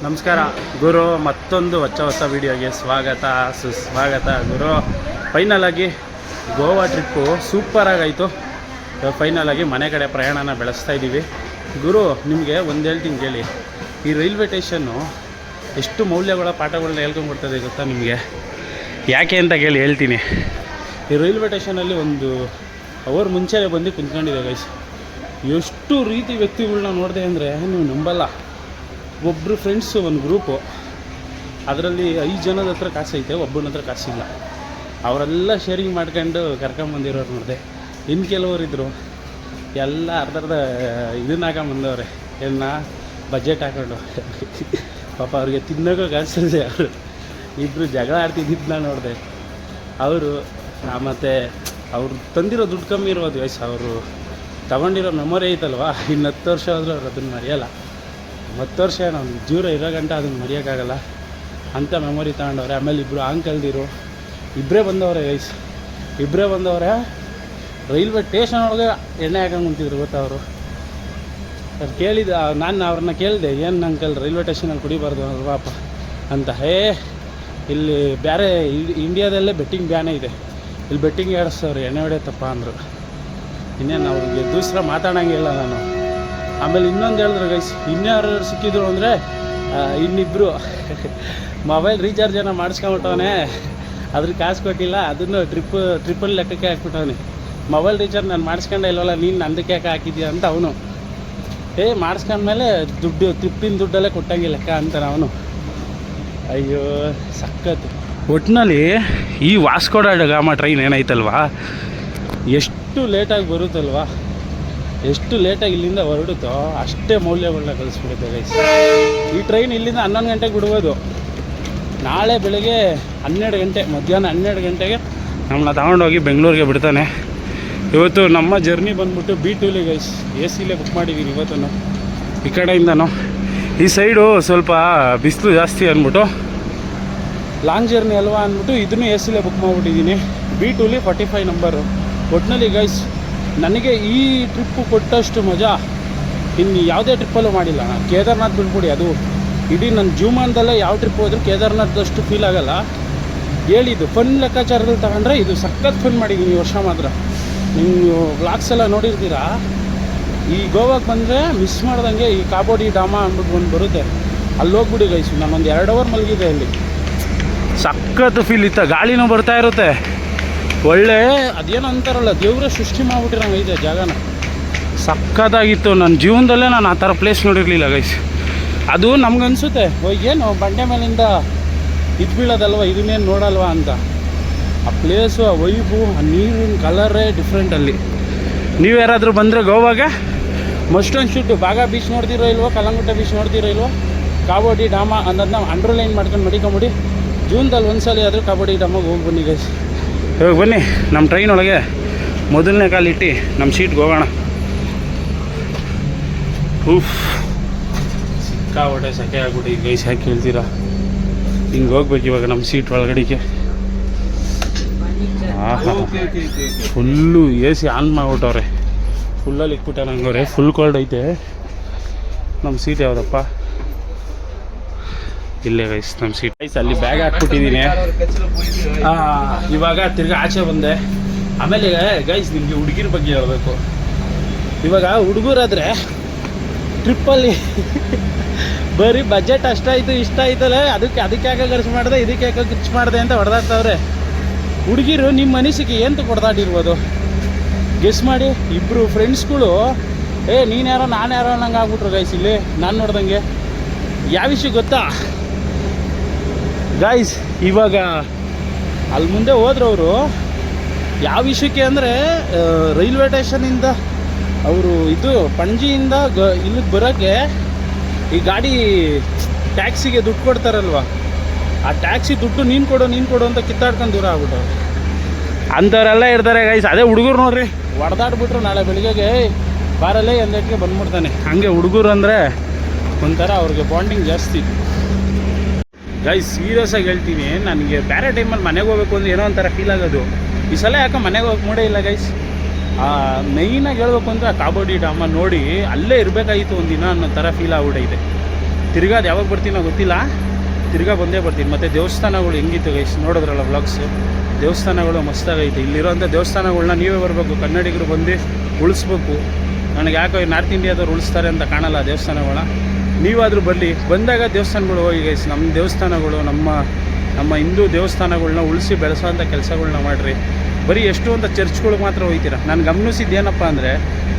ನಮಸ್ಕಾರ ಗುರು, ಮತ್ತೊಂದು ಹೊಸ ವಿಡಿಯೋಗೆ ಸ್ವಾಗತ ಸುಸ್ವಾಗತ ಗುರು. ಫೈನಲಾಗಿ ಗೋವಾ ಟ್ರಿಪ್ಪು ಸೂಪರಾಗಾಯಿತು. ಫೈನಲಾಗಿ ಮನೆ ಕಡೆ ಪ್ರಯಾಣನ ಬೆಳೆಸ್ತಾ ಇದ್ದೀವಿ ಗುರು. ನಿಮಗೆ ಒಂದು ಹೇಳ್ತೀನಿ ಕೇಳಿ, ಈ ರೈಲ್ವೆ ಸ್ಟೇಷನ್ನು ಎಷ್ಟು ಮೌಲ್ಯಗಳ ಪಾಠಗಳನ್ನ ಹೇಳ್ಕೊಂಡ್ಬಿಡ್ತದೆ ಗೊತ್ತಾ ನಿಮಗೆ? ಯಾಕೆ ಅಂತ ಕೇಳಿ ಹೇಳ್ತೀನಿ. ಈ ರೈಲ್ವೆ ಸ್ಟೇಷನಲ್ಲಿ ಒಂದು ಅವರ್ ಮುಂಚೆನೇ ಬಂದು ಕುಂತ್ಕೊಂಡಿದೆ ಗೈಸ್. ಎಷ್ಟು ರೀತಿ ವ್ಯಕ್ತಿಗಳನ್ನ ನೋಡಿದೆ ಅಂದರೆ ನೀವು ನಂಬಲ್ಲ. ಒಬ್ಬರು ಫ್ರೆಂಡ್ಸು ಒಂದು ಗ್ರೂಪು, ಅದರಲ್ಲಿ 5 ಜನದ ಹತ್ರ ಕಾಸೈತೆ, ಒಬ್ಬನ ಹತ್ರ ಕಾಸಿಲ್ಲ. ಅವರೆಲ್ಲ ಶೇರಿಂಗ್ ಮಾಡ್ಕೊಂಡು ಕರ್ಕೊಂಬಂದಿರೋರು ನೋಡಿದೆ. ಇನ್ನು ಕೆಲವರಿದ್ದರು ಎಲ್ಲ ಅರ್ಧ ಇದನ್ನ ಹಾಕೊಂಬಂದವ್ರೆ, ಬಜೆಟ್ ಹಾಕೊಂಡು. ಪಾಪ ಅವ್ರಿಗೆ ತಿನ್ನೋಕ್ಕೂ ಕಾಸಿದೆ. ಅವರು ಇಬ್ಬರು ಜಗಳ ಆಡ್ತಿದ್ದಿದ್ದನ್ನ ನೋಡಿದೆ. ಅವರು ಮತ್ತು ಅವ್ರು ತಂದಿರೋ ದುಡ್ಡು ಕಮ್ಮಿ ಇರೋದು ವಯಸ್ಸು, ಅವರು ತಗೊಂಡಿರೋ ಮೆಮೊರಿ ಐತಲ್ವ, ಇನ್ನು 10 ವರ್ಷ ಆದರೂ ಅವ್ರು ಅದನ್ನು ಮರೆಯೋಲ್ಲ. 10 ವರ್ಷ ನಾವು ಜೀವನ ಇರೋ ಗಂಟೆ ಅದನ್ನು ಮರೆಯೋಕ್ಕಾಗಲ್ಲ ಅಂಥ ಮೆಮೊರಿ ತಗೊಂಡವ್ರೆ. ಆಮೇಲೆ ಇಬ್ಬರು ಆಂಕಲ್ದಿರು ಇಬ್ಬರೇ ಬಂದವ್ರೆ ಗೈಸ್, ಇಬ್ಬರೇ ಬಂದವ್ರೆ. ರೈಲ್ವೆ ಸ್ಟೇಷನ್ ಒಳಗೆ ಎಣ್ಣೆ ಹಾಕೊಂಡು ಕುಂತಿದ್ರು ಗೊತ್ತಾ ಅವರು. ಅವ್ರು ಕೇಳಿದ, ನಾನು ಅವ್ರನ್ನ ಕೇಳಿದೆ, ಏನು ಅಂಕಲ್ ರೈಲ್ವೆ ಸ್ಟೇಷನಲ್ಲಿ ಕುಡಿಬಾರ್ದು ಅಲ್ವಾಪ ಅಂತ. ಇಲ್ಲಿ ಬೇರೆ ಇಂಡಿಯಾದಲ್ಲೇ ಬೆಟ್ಟಿಂಗ್ ಬ್ಯಾನೇ ಇದೆ, ಇಲ್ಲಿ ಬೆಟ್ಟಿಂಗ್ ಆಡಿಸ್ತವ್ರು, ಎಣ್ಣೆ ಹೊಡೆಯತ್ತಪ್ಪ ಅಂದರು. ಇನ್ನೇನು ಅವ್ರಿಗೆ ದೂಸರ ಮಾತಾಡೋಂಗಿಲ್ಲ ನಾನು. ಆಮೇಲೆ ಇನ್ನೊಂದು ಹೇಳಿದ್ರು ಗೈಸ್, ಇನ್ಯಾರು ಸಿಕ್ಕಿದ್ರು ಅಂದರೆ ಇನ್ನಿಬ್ಬರು ಮೊಬೈಲ್ ರೀಚಾರ್ಜನ್ನು ಮಾಡಿಸ್ಕೊಂಬಿಟ್ಟವನೇ, ಅದ್ರ ಕಾಸು ಕೊಟ್ಟಿಲ್ಲ, ಅದನ್ನು ಟ್ರಿಪ್ಪಲ್ಲಿ ಲೆಕ್ಕಕ್ಕೆ ಹಾಕ್ಬಿಟ್ಟವನೆ. ಮೊಬೈಲ್ ರೀಚಾರ್ಜ್ ನಾನು ಮಾಡಿಸ್ಕೊಂಡೆ ಇಲ್ವಲ್ಲ, ನೀನು ನಂದಕ್ಕೆ ಯಾಕೆ ಹಾಕಿದ್ದೀಯ ಅಂತ ಅವನು. ಮಾಡಿಸ್ಕೊಂಡ್ಮೇಲೆ ದುಡ್ಡು ಟ್ರಿಪ್ಪಿನ ದುಡ್ಡಲ್ಲೇ ಕೊಟ್ಟಂಗೆ ಲೆಕ್ಕ ಅಂತಾನೆ ಅವನು. ಅಯ್ಯೋ ಸಖತ್ತು. ಒಟ್ಟಿನಲ್ಲಿ ಈ ವಾಸ್ಕೋ ಡ ಗಾಮ ಟ್ರೈನ್ ಏನೈತಲ್ವಾ, ಎಷ್ಟು ಲೇಟಾಗಿ ಬರುತ್ತಲ್ವ, ಎಷ್ಟು ಲೇಟಾಗಿ ಇಲ್ಲಿಂದ ಹೊರಡುತ್ತೋ ಅಷ್ಟೇ ಮೌಲ್ಯಗಳನ್ನ ಕಳಿಸ್ಬಿಡುತ್ತೆ ಗೈಸ್. ಈ ಟ್ರೈನ್ ಇಲ್ಲಿಂದ 11 ಗಂಟೆಗೆ ಬಿಡ್ಬೋದು. ನಾಳೆ ಬೆಳಗ್ಗೆ 12 ಗಂಟೆ, ಮಧ್ಯಾಹ್ನ 12 ಗಂಟೆಗೆ ನಮ್ಮನ್ನ ತಗೊಂಡೋಗಿ ಬೆಂಗಳೂರಿಗೆ ಬಿಡ್ತಾನೆ. ಇವತ್ತು ನಮ್ಮ ಜರ್ನಿ ಬಂದ್ಬಿಟ್ಟು B2 ಗೈಸ್, AC ಬುಕ್ ಮಾಡಿದ್ದೀನಿ ಇವತ್ತು. ಈ ಕಡೆಯಿಂದನೂ ಈ ಸೈಡು ಸ್ವಲ್ಪ ಬಿಸಿಲು ಜಾಸ್ತಿ ಅಂದ್ಬಿಟ್ಟು, ಲಾಂಗ್ ಜರ್ನಿ ಅಲ್ವಾ ಅಂದ್ಬಿಟ್ಟು ಇದನ್ನು AC ಬುಕ್ ಮಾಡಿಬಿಟ್ಟಿದ್ದೀನಿ. B2 45 number. ಒಟ್ಟಿನಲ್ಲಿ ಗೈಸ್, ನನಗೆ ಈ ಟ್ರಿಪ್ಪು ಕೊಟ್ಟಷ್ಟು ಮಜಾ ಇನ್ನು ಯಾವುದೇ ಟ್ರಿಪ್ಪಲ್ಲೂ ಮಾಡಿಲ್ಲ ನಾನು. ಕೇದಾರ್ನಾಥ್ ಬಿಟ್ಬಿಡಿ, ಅದು ಇಡೀ ನನ್ನ ಜೀವಮಾನದಲ್ಲೇ ಯಾವ ಟ್ರಿಪ್ ಹೋದರೂ ಕೇದಾರ್ನಾಥ್ದಷ್ಟು ಫೀಲ್ ಆಗೋಲ್ಲ. ಹೇಳಿದ್ದು ಫನ್ ಲೆಕ್ಕಾಚಾರದಲ್ಲಿ ತಗೊಂಡ್ರೆ ಇದು ಸಖತ್ ಫನ್ ಮಾಡಿದ್ದೀನಿ ಈ ವರ್ಷ ಮಾತ್ರ. ನೀವು ವ್ಲಾಗ್ಸ್ ಎಲ್ಲ ನೋಡಿರ್ತೀರಾ. ಈ ಗೋವಾಗೆ ಬಂದರೆ ಮಿಸ್ ಮಾಡ್ದಂಗೆ ಈ ಕಾಬೋಡಿ ಡಾಮಾ ಅಂದ್ಬಿಟ್ಟು ಒಂದು ಬರುತ್ತೆ, ಅಲ್ಲಿ ಹೋಗ್ಬಿಡಿ ಗೈಸು. ನಾನೊಂದು 2 ಅವರ್ ಮಲಗಿದೆ ಅಲ್ಲಿ. ಸಖತ್ ಫೀಲ್ ಇತ್ತು, ಗಾಳಿನೂ ಬರ್ತಾ ಇರುತ್ತೆ. ಒಳ್ಳೆ ಅದೇನೋ ಅಂತಾರಲ್ಲ, ದೇವರೇ ಸೃಷ್ಟಿ ಮಾಡಿಬಿಟ್ಟಿರಂಗೆ ಐತೆ ಜಾಗನ. ಸಖತ್ತಾಗಿತ್ತು. ನನ್ನ ಜೀವನದಲ್ಲೇ ನಾನು ಆ ಥರ ಪ್ಲೇಸ್ ನೋಡಿರಲಿಲ್ಲ ಗೈಸ್. ಅದು ನಮ್ಗನ್ಸುತ್ತೆ, ಏನು ಬಂಡೆ ಮೇಲಿಂದ ಇದು ಬೀಳೋದಲ್ವ, ಇದನ್ನೇನು ನೋಡಲ್ವ ಅಂತ. ಆ ಪ್ಲೇಸು, ಆ ವೈಬು, ಆ ನೀರಿನ ಕಲರೇ ಡಿಫ್ರೆಂಟ್ ಅಲ್ಲಿ. ನೀವು ಯಾರಾದರೂ ಬಂದರೆ ಗೋವಾಗೆ must and should Baga beach ನೋಡ್ತಿರೋ ಇಲ್ವೋ, ಕಲ್ಲಂಗುಟ್ಟ ಬೀಚ್ ನೋಡ್ತಿರೋ ಇಲ್ವೋ, ಕಾಬೋಡಿ ಡಾಮಾ ಅನ್ನೋದನ್ನ ಅಂಡರ್ಲೈನ್ ಮಾಡ್ಕೊಂಡು ಮಡಿಕೊಂಬಿಡಿ. ಜೂನ್ದಲ್ಲಿ ಒಂದ್ಸಲ ಆದರೂ ಕಾಬೋಡಿ ಡಾಮಾಗೆ ಹೋಗಿ ಬನ್ನಿ ಗೈಸ್. ಇವಾಗ ಬನ್ನಿ ನಮ್ಮ ಟ್ರೈನ್ ಒಳಗೆ ಮೊದಲನೇ ಕಾಲಿಟ್ಟು ನಮ್ಮ ಸೀಟ್ಗೆ ಹೋಗೋಣ. ಸಿಕ್ಕಾಬಟ್ಟೆ ಸೆಕೆ ಆಗ್ಬಿಟ್ಟು ಈಗ ಗೈಸ್, ಯಾಕೆ ಹೇಳ್ತೀರಾ? ಹಿಂಗೆ ಹೋಗ್ಬೇಕು ಇವಾಗ ನಮ್ಮ ಸೀಟ್ ಒಳಗಡೆಗೆ. ಫುಲ್ಲು AC ಆನ್ ಮಾಡಿಬಿಟ್ಟವ್ರೆ, ಫುಲ್ಲಲ್ಲಿ ಇಕ್ಬಿಟ್ಟ ನಂಗವ್ರೆ. ಫುಲ್ ಕೋಲ್ಡ್ ಐತೆ. ನಮ್ಮ ಸೀಟ್ ಯಾವುದಪ್ಪ? ಇಲ್ಲೇ ಗೈಸ್ ನಮ್ಮ ಸೀಟ್ ಗೈಸ್. ಅಲ್ಲಿ ಬ್ಯಾಗ್ ಹಾಕ್ಬಿಟ್ಟಿದ್ದೀನಿ. ಇವಾಗ ತಿರ್ಗಿ ಆಚೆ ಬಂದೆ. ಆಮೇಲೆ ಗೈಸ್ ನಿಮಗೆ ಹುಡುಗಿರ ಬಗ್ಗೆ ಹೇಳಬೇಕು. ಇವಾಗ ಹುಡುಗರಾದರೆ ಟ್ರಿಪ್ಪಲ್ಲಿ ಬರೀ ಬಜೆಟ್ ಅಷ್ಟಾಯಿತು ಇಷ್ಟ ಆಯ್ತಲ್ಲ, ಅದಕ್ಕೆ ಯಾಕೆ ಖರ್ಚು ಮಾಡಿದೆ, ಇದಕ್ಕೆ ಯಾಕೆ ಖರ್ಚು ಮಾಡಿದೆ ಅಂತ ಹೊಡೆದಾಡ್ತಾವ್ರೆ. ಹುಡುಗಿರು ನಿಮ್ಮ ಮನಸ್ಸಿಗೆ ಏನು ಹೊಡೆದಾಡಿರ್ಬೋದು ಗೆಸ್ ಮಾಡಿ. ಇಬ್ಬರು ಫ್ರೆಂಡ್ಸ್ಗಳು ನೀನು ಯಾರೋ ನಾನು ಯಾರೋ ಅನ್ನಂಗೆ ಆಗ್ಬಿಟ್ರು ಗೈಸ್. ಇಲ್ಲಿ ನಾನು ನೋಡ್ದಂಗೆ ಯಾವ ವಿಷಯ ಗೊತ್ತಾ ಗೈಸ್? ಇವಾಗ ಅಲ್ಲಿ ಮುಂದೆ ಹೋದ್ರವರು ಯಾವ ವಿಷಯಕ್ಕೆ ಅಂದರೆ, ರೈಲ್ವೆ ಸ್ಟೇಷನಿಂದ ಅವರು ಇದು ಪಣಜಿಯಿಂದ ಇಲ್ಲಿಗೆ ಬರೋಕ್ಕೆ ಈ ಗಾಡಿ ಟ್ಯಾಕ್ಸಿಗೆ ದುಡ್ಡು ಕೊಡ್ತಾರಲ್ವ, ಆ ಟ್ಯಾಕ್ಸಿ ದುಡ್ಡು ನೀನು ಕೊಡು ಅಂತ ಕಿತ್ತಾಡ್ಕೊಂಡು ದೂರ ಆಗ್ಬಿಟ್ಟು ಅಂಥವರೆಲ್ಲ ಇರ್ತಾರೆ ಗೈಸ್. ಅದೇ ಹುಡುಗರು ನೋಡ್ರಿ, ಹೊಡೆದಾಡ್ಬಿಟ್ರು ನಾಳೆ ಬೆಳಿಗ್ಗೆಗೆ ಬಾರಲ್ಲೇ ಎಂದಕ್ಕೆ ಬಂದ್ಬಿಡ್ತಾನೆ. ಹಾಗೆ ಹುಡುಗರು ಅಂದರೆ ಒಂಥರ ಅವ್ರಿಗೆ ಬಾಂಡಿಂಗ್ ಜಾಸ್ತಿ ಗೈಸ್. ಸೀರಿಯಸ್ಸಾಗಿ ಹೇಳ್ತೀನಿ, ನನಗೆ ಬೇರೆ ಟೈಮಲ್ಲಿ ಮನೆಗೆ ಹೋಗ್ಬೇಕು ಅಂದರೆ ಏನೋ ಒಂಥರ ಫೀಲ್ ಆಗೋದು. ಈ ಸಲ ಯಾಕೆ ಮನೆಗೆ ಹೋಗಿ ಮೂಡೇ ಇಲ್ಲ ಗೈಸ್. ಮೇಯ್ನಾಗಿ ಹೇಳ್ಬೇಕು ಅಂದರೆ ಆ ಕಾಬೋಡಿ ಡಾಮ ನೋಡಿ ಅಲ್ಲೇ ಇರಬೇಕಾಗಿತ್ತು ಒಂದಿನ ಅನ್ನೋ ಥರ ಫೀಲ್ ಆಗ್ಬಿಟ್ಟೈತೆ. ತಿರ್ಗಾ ಅದು ಯಾವಾಗ ಬರ್ತೀನೋ ಗೊತ್ತಿಲ್ಲ, ತಿರ್ಗಾ ಬಂದೇ ಬರ್ತೀನಿ. ಮತ್ತು ದೇವಸ್ಥಾನಗಳು ಹೆಂಗಿತ್ತು ಗೈಸ್ ನೋಡಿದ್ರಲ್ಲ ವ್ಲಾಗ್ಸು, ದೇವಸ್ಥಾನಗಳು ಮಸ್ತಾಗೈತೆ. ಇಲ್ಲಿರೋಂಥ ದೇವಸ್ಥಾನಗಳನ್ನ ನೀವೇ ಬರಬೇಕು, ಕನ್ನಡಿಗರು ಬಂದು ಉಳಿಸ್ಬೇಕು. ನನಗೆ ಯಾಕೋ ನಾರ್ತ್ ಇಂಡಿಯಾದವ್ರು ಉಳಿಸ್ತಾರೆ ಅಂತ ಕಾಣಲ್ಲ ದೇವಸ್ಥಾನಗಳ. ನೀವಾದರೂ ಬರಲಿ, ಬಂದಾಗ ದೇವಸ್ಥಾನಗಳು ಹೋಗಿ ಗೈಸ್. ನಮ್ಮ ದೇವಸ್ಥಾನಗಳು, ನಮ್ಮ ಹಿಂದೂ ದೇವಸ್ಥಾನಗಳನ್ನ ಉಳಿಸಿ ಬೆಳೆಸೋಂಥ ಕೆಲಸಗಳ್ನ ಮಾಡಿರಿ. ಬರೀ ಎಷ್ಟು ಅಂತ ಚರ್ಚ್ಗಳು ಮಾತ್ರ ಹೋಗ್ತೀರ. ನಾನು ಗಮನಿಸಿದ್ದೇನಪ್ಪ ಅಂದರೆ,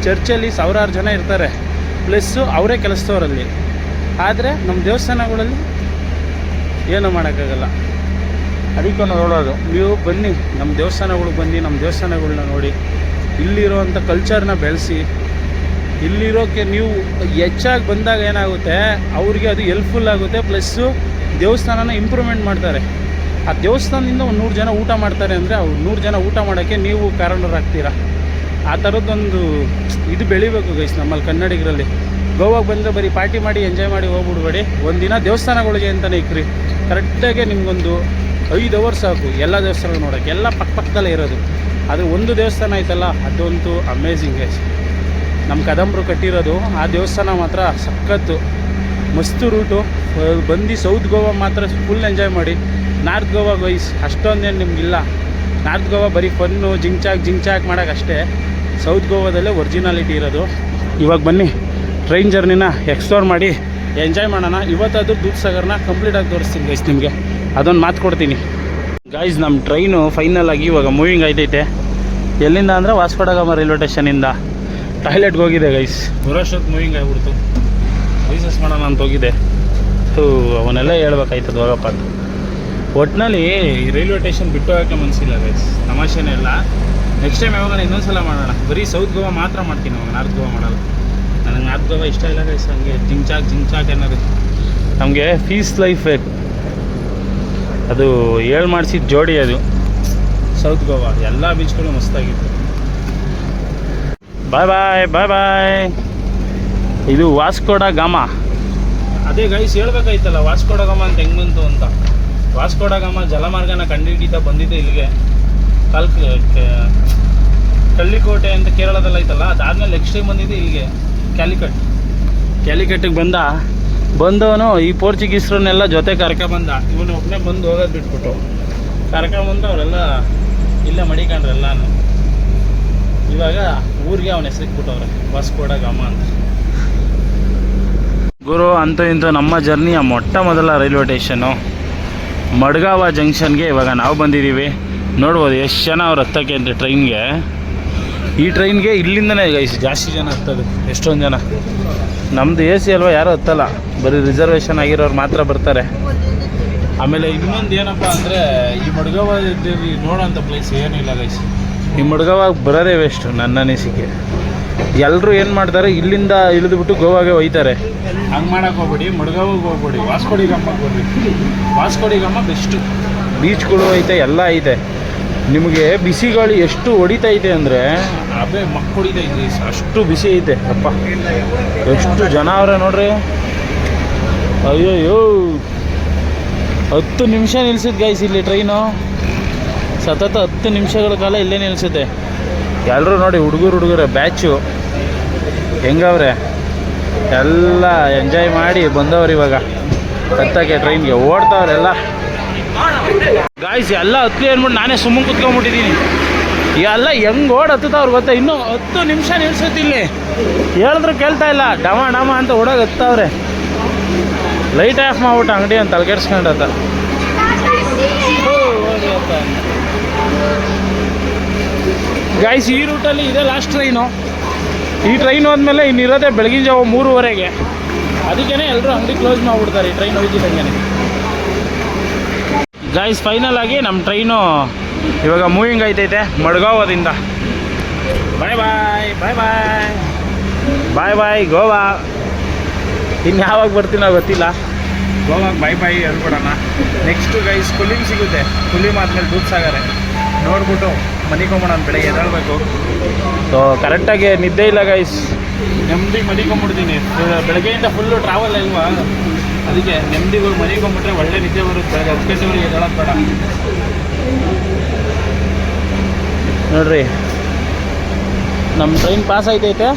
ಚರ್ಚಲ್ಲಿ ಸಾವಿರಾರು ಜನ ಇರ್ತಾರೆ, ಪ್ಲಸ್ಸು ಅವರೇ ಕೆಲಸದವರಲ್ಲಿ. ಆದರೆ ನಮ್ಮ ದೇವಸ್ಥಾನಗಳಲ್ಲಿ ಏನೂ ಮಾಡೋಕ್ಕಾಗಲ್ಲ. ಅದಕ್ಕೆ ನೋಡೋದು, ನೀವು ಬನ್ನಿ ನಮ್ಮ ದೇವಸ್ಥಾನಗಳಿಗೆ ಬನ್ನಿ, ನಮ್ಮ ದೇವಸ್ಥಾನಗಳನ್ನ ನೋಡಿ, ಇಲ್ಲಿರೋವಂಥ ಕಲ್ಚರ್ನ ಬೆಳೆಸಿ. ಇಲ್ಲಿರೋಕ್ಕೆ ನೀವು ಹೆಚ್ಚಾಗಿ ಬಂದಾಗ ಏನಾಗುತ್ತೆ, ಅವ್ರಿಗೆ ಅದು ಹೆಲ್ಪ್ಫುಲ್ ಆಗುತ್ತೆ. ಪ್ಲಸ್ಸು ದೇವಸ್ಥಾನನ ಇಂಪ್ರೂವ್ಮೆಂಟ್ ಮಾಡ್ತಾರೆ. ಆ ದೇವಸ್ಥಾನದಿಂದ ಒಂದು 100 ಜನ ಊಟ ಮಾಡ್ತಾರೆ ಅಂದರೆ, ಅವ್ರು 100 ಜನ ಊಟ ಮಾಡೋಕ್ಕೆ ನೀವು ಕಾರಣರಾಗ್ತೀರಾ. ಆ ಥರದ್ದೊಂದು ಇದು ಬೆಳಿಬೇಕು ಗೈಸ್ ನಮ್ಮಲ್ಲಿ ಕನ್ನಡಿಗರಲ್ಲಿ. ಗೋವಾಗೆ ಬಂದರೆ ಬರೀ ಪಾರ್ಟಿ ಮಾಡಿ ಎಂಜಾಯ್ ಮಾಡಿ ಹೋಗ್ಬಿಡ್ಬೇಡಿ. ಒಂದಿನ ದೇವಸ್ಥಾನಗಳಿಗೆ ಅಂತಲೇ ಇಕ್ರಿ. ಕರೆಕ್ಟಾಗಿ ನಿಮಗೊಂದು 5 ಅವರ್ಸ್ ಸಾಕು ಎಲ್ಲ ದೇವಸ್ಥಾನಗಳು ನೋಡೋಕ್ಕೆ. ಎಲ್ಲ ಪಕ್ಕದಲ್ಲೇ ಇರೋದು. ಆದರೆ ಒಂದು ದೇವಸ್ಥಾನ ಆಯ್ತಲ್ಲ, ಅದಂತೂ ಅಮೇಝಿಂಗ್ ಗೈಸ್. ನಮ್ಮ ಕದಂಬರು ಕಟ್ಟಿರೋದು ಆ ದೇವಸ್ಥಾನ ಮಾತ್ರ ಸಖತ್ತು ಮಸ್ತು ರೂಟು. ಬಂದು ಸೌತ್ ಗೋವಾ ಮಾತ್ರ ಫುಲ್ ಎಂಜಾಯ್ ಮಾಡಿ. ನಾರ್ತ್ ಗೋವಾ ಗೈಸ್ ಅಷ್ಟೊಂದೇನು ನಿಮಗಿಲ್ಲ. ನಾರ್ತ್ ಗೋವಾ ಬರೀ ಫನ್ನು ಜಿಂಚಾಕ್ ಮಾಡೋಕ್ಕಷ್ಟೇ. ಸೌತ್ ಗೋವಾದಲ್ಲೇ ಒರಿಜಿನಾಲಿಟಿ ಇರೋದು. ಇವಾಗ ಬನ್ನಿ ಟ್ರೈನ್ ಜರ್ನಿನ ಎಕ್ಸ್ಪ್ಲೋರ್ ಮಾಡಿ ಎಂಜಾಯ್ ಮಾಡೋಣ. ಇವತ್ತಾದರೂ ದೂದ್ಸಾಗರ್ನ ಕಂಪ್ಲೀಟಾಗಿ ತೋರಿಸ್ತೀನಿ ಗೈಸ್ ನಿಮಗೆ, ಅದೊಂದು ಮಾತು ಕೊಡ್ತೀನಿ ಗೈಸ್. ನಮ್ಮ ಟ್ರೈನು ಫೈನಲ್ ಆಗಿ ಇವಾಗ ಮೂವಿಂಗ್ ಆಯ್ತೈತೆ. ಎಲ್ಲಿಂದ ಅಂದರೆ ವಾಸ್ಕೋ ಡ ಗಾಮಾ ರೈಲ್ವೆ ಸ್ಟೇಷನಿಂದ. ಟಾಯ್ಲೆಟ್ಗೆ ಹೋಗಿದೆ ಗೈಸ್, ಬರೋಷ್ಟೊತ್ತು ಮೂವಿಂಗ್ ಆಗಿಬಿಡ್ತು. ರಿಸರ್ಚ್ ಮಾಡೋಣ ಅಂತ ಹೋಗಿದೆ. ಅವನ್ನೆಲ್ಲ ಹೇಳ್ಬೇಕಾಯ್ತದ ಹೋಗಪ್ಪ ಅಂತ. ಒಟ್ಟಿನಲ್ಲಿ ಈ ರೈಲ್ವೆ ಸ್ಟೇಷನ್ ಬಿಟ್ಟು ಹೋಗೋಕ್ಕೆ ಮನಸ್ಸಿಲ್ಲ ಗೈಸ್, ತಮಾಷೆನೇ ಇಲ್ಲ. ನೆಕ್ಸ್ಟ್ ಟೈಮ್ ಯಾವಾಗ ಇನ್ನೊಂದು ಮಾಡೋಣ. ಬರೀ ಸೌತ್ ಗೋವಾ ಮಾತ್ರ ಮಾಡ್ತೀನಿ, ಅವಾಗ ನಾರ್ತ್ ಗೋವಾ ಮಾಡಲ್ಲ. ನನಗೆ ನಾರ್ತ್ ಗೋವಾ ಇಷ್ಟ ಇಲ್ಲ ಗೈಸ್. ಹಂಗೆ ಜಿಂಚಾಕ್ ಅನ್ನೋದು ನಮಗೆ ಪೀಸ್ ಲೈಫ್ ಬೇಕು. ಅದು ಮಾಡಿಸಿದ ಜೋಡಿ ಅದು ಸೌತ್ ಗೋವಾ. ಎಲ್ಲ ಬೀಚ್ಗಳು ಮಸ್ತಾಗಿತ್ತು. ಬಾಯ್. ಇದು ವಾಸ್ಕೋ ಡ ಗಾಮಾ. ಅದೇ ಗೈಸ್ ಹೇಳ್ಬೇಕಾಯ್ತಲ್ಲ ವಾಸ್ಕೋ ಡ ಗಾಮಾ ಅಂತ ಹೆಂಗೆ ಬಂತು ಅಂತ. ವಾಸ್ಕೋ ಡ ಗಾಮಾ ಜಲಮಾರ್ಗನ ಕಂಡುಹಿಡಿತಾ ಬಂದಿದ್ದೆ ಇಲ್ಲಿಗೆ. ಕಳ್ಳಿಕೋಟೆ ಅಂತ ಕೇರಳದಲ್ಲಿ ಐತಲ್ಲ, ಅದಾದಮೇಲೆ ನೆಕ್ಸ್ಟ್ ಟೈಮ್ ಬಂದಿದ್ದೆ ಇಲ್ಲಿಗೆ ಕ್ಯಾಲಿಕಟ್ಟಿಗೆ ಬಂದವನು ಈ ಪೋರ್ಚುಗೀಸ್ರನ್ನೆಲ್ಲ ಜೊತೆ ಕರ್ಕೊಂಬಂದ. ಇವನು ಒಬ್ಬನೇ ಬಂದು ಹೋಗೋದು ಬಿಟ್ಬಿಟ್ಟು ಕರ್ಕೊಂಬಂದು ಅವರೆಲ್ಲ ಇಲ್ಲೇ ಮಡಿಕೊಂಡ್ರು ಎಲ್ಲಾನು. ಇವಾಗ ಊರಿಗೆ ಅವನ ಹೆಸರಿಗೆ ಬಿಟ್ಟವ್ರೆ ವಾಸ್ಕೋ ಡ ಗಾಮಾ ಅಂತ. ಗುರು ಅಂತೂ ಇಂತೂ ನಮ್ಮ ಜರ್ನಿಯ ಮೊದಲ ರೈಲ್ವೆ ಸ್ಟೇಷನ್ನು ಮಡ್ಗಾವ ಜಂಕ್ಷನ್ಗೆ ಇವಾಗ ನಾವು ಬಂದಿದ್ದೀವಿ. ನೋಡ್ಬೋದು ಎಷ್ಟು ಜನ ಅವ್ರು ಹತ್ತಕ್ಕೆ ಅಂತ ಟ್ರೈನ್ಗೆ. ಈ ಟ್ರೈನ್ಗೆ ಇಲ್ಲಿಂದನೇ ಗೈಸ್ ಜಾಸ್ತಿ ಜನ ಹತ್ತೋದು, ಎಷ್ಟೊಂದು ಜನ. ನಮ್ಮದು AC ಅಲ್ವಾ, ಯಾರೂ ಹತ್ತಲ್ಲ, ಬರೀ ರಿಸರ್ವೇಷನ್ ಆಗಿರೋರು ಮಾತ್ರ ಬರ್ತಾರೆ. ಆಮೇಲೆ ಇನ್ನೊಂದು ಏನಪ್ಪ ಅಂದರೆ, ಈ ಮಡ್ಗಾವದಲ್ಲಿ ನೋಡೋಂಥ ಪ್ಲೇಸ್ ಏನಿಲ್ಲ ಗೈಸ್. ಈ ಮಡ್ಗಾವಾಗ ಬರೋದೇ ವೇಸ್ಟು ನನ್ನ ಅನಿಸಿಕೆ. ಎಲ್ಲರೂ ಏನು ಮಾಡ್ತಾರೆ, ಇಲ್ಲಿಂದ ಇಳಿದುಬಿಟ್ಟು ಗೋವಾಗೆ ಒಯ್ತಾರೆ. ಹಂಗೆ ಮಾಡೋಕ್ಕೆ ಹೋಗ್ಬೇಡಿ, ಮಡ್ಗಾವಿಗೆ ಹೋಗ್ಬೇಡಿ, ವಾಸ್ಕೋ ಡಿ ಗಾಮಾಗೆ ಬರ್ಬೇಕು. ವಾಸ್ಕೋ ಡಿ ಗಾಮಾ ಬೆಸ್ಟು. ಬೀಚ್ಗಳು ಐತೆ, ಎಲ್ಲ ಐತೆ. ನಿಮಗೆ ಬಿಸಿ ಗಾಳಿ ಎಷ್ಟು ಹೊಡಿತೈತೆ ಅಂದರೆ ಅದೇ ಮಕ್ಕ ಹೊಡಿತೈತೆ, ಅಷ್ಟು ಬಿಸಿ ಐತೆ. ಅಪ್ಪ ಎಷ್ಟು ಜನ ಅವರೇ ನೋಡ್ರಿ. ಅಯ್ಯೋಯ್ಯೋ 10 ನಿಮಿಷ ನಿಲ್ಸುತ್ತೆ ಗೈಸ್ ಇಲ್ಲಿ ಟ್ರೈನು. ಸತತ 10 ನಿಮಿಷಗಳ ಕಾಲ ಇಲ್ಲೇ ನಿಲ್ಲಿಸುತ್ತೆ. ಎಲ್ಲರೂ ನೋಡಿ ಹುಡುಗರೇ ಬ್ಯಾಚು ಹೆಂಗವ್ರೆ, ಎಲ್ಲ ಎಂಜಾಯ್ ಮಾಡಿ ಬಂದವ್ರು ಇವಾಗ ಹತ್ತಕ್ಕೆ ಟ್ರೈನ್ಗೆ. ಓಡ್ತಾವ್ರೆಲ್ಲ ಗಾಯ್ಸ್. ಎಲ್ಲ ಹತ್ಲಿ ಅಂದ್ಬಿಟ್ಟು ನಾನೇ ಸುಮ್ಮನೆ ಕುತ್ಕೊಂಡ್ಬಿಟ್ಟಿದ್ದೀನಿ. ಎಲ್ಲ ಹೆಂಗೆ ಹತ್ತುತ್ತವ್ರು ಗೊತ್ತಾ. ಇನ್ನೂ 10 ನಿಮಿಷ ನಿಲ್ಸುತ್ತೆ ಇಲ್ಲಿ. ಹೇಳಿದ್ರು ಕೇಳ್ತಾ ಇಲ್ಲ, ಡಮ ಅಂತ ಓಡೋಗಿ ಹತ್ತವ್ರೆ. ಲೈಟ್ ಆಫ್ ಮಾಡ್ಬಿಟ್ಟು ಅಂಗಡಿ ಅಂತ ತಲೆಕೆಡ್ಸ್ಕೊಂಡತ್ತ. ಗಾಯ್ಸ್ ಈ ರೂಟಲ್ಲಿ ಇದೆ ಲಾಸ್ಟ್ ಟ್ರೈನು. ಈ ಟ್ರೈನ್ ಹೋದ್ಮೇಲೆ ಇನ್ನಿರೋದೇ ಬೆಳಗಿನ ಜಾವ 3:30ಗೆ. ಅದಕ್ಕೇ ಎಲ್ಲರೂ ಅಂಗಡಿ ಕ್ಲೋಸ್ ಮಾಡಿಬಿಡ್ತಾರೆ ಈ ಟ್ರೈನ್ ಹೋಗಿದ್ದಂಗೆ. ಗಾಯ್ಸ್ ಫೈನಲ್ ಆಗಿ ನಮ್ಮ ಟ್ರೈನು ಇವಾಗ ಮೂವಿಂಗ್ ಆಯ್ತೈತೆ ಮಡ್ಗಾವದಿಂದ. ಬಾಯ್ ಗೋವಾ. ಇನ್ನು ಯಾವಾಗ ಬರ್ತೀನೋ ಗೊತ್ತಿಲ್ಲ. ಗೋವಾಗೆ ಬಾಯ್ ಹೇಳ್ಬಿಡೋಣ. ನೆಕ್ಸ್ಟು ಗೈಸ್ ಕುಲಿಮ್ ಸಿಗುತ್ತೆ. ಕುಲಿಮ್ ಆದಮೇಲೆ ದೂದ್ಸಾಗರೆ ನೋಡ್ಬಿಟ್ಟು ಮನಿಕೊಂಬೋಣ. ಬೆಳಗ್ಗೆ ಎದ್ದೇಳಬೇಕು. ಸೊ ಕರೆಕ್ಟಾಗಿ ನಿದ್ದೆ ಇಲ್ಲ ಗೈಸ್. ನೆಮ್ಮದಿಗೆ ಮನಿಕೊಂಬಿಡ್ತೀನಿ. ಬೆಳಗ್ಗೆಯಿಂದ ಫುಲ್ಲು ಟ್ರಾವೆಲ್ ಅಲ್ವಾ, ಅದಕ್ಕೆ ನೆಮ್ಮದಿಗೆ ಮನಿಕೊಂಬಿಟ್ರೆ ಒಳ್ಳೆ ನಿದ್ದೆ ಬರುತ್ತೆ. ಬೆಳಗ್ಗೆ 10 ಗಂಟೆವರೆಗೆ ಎದ್ದೇಳೋದು ಬೇಡ. ನೋಡ್ರಿ ನಮ್ಮ ಟ್ರೈನ್ ಪಾಸ್ ಆಯ್ತೈತೆ.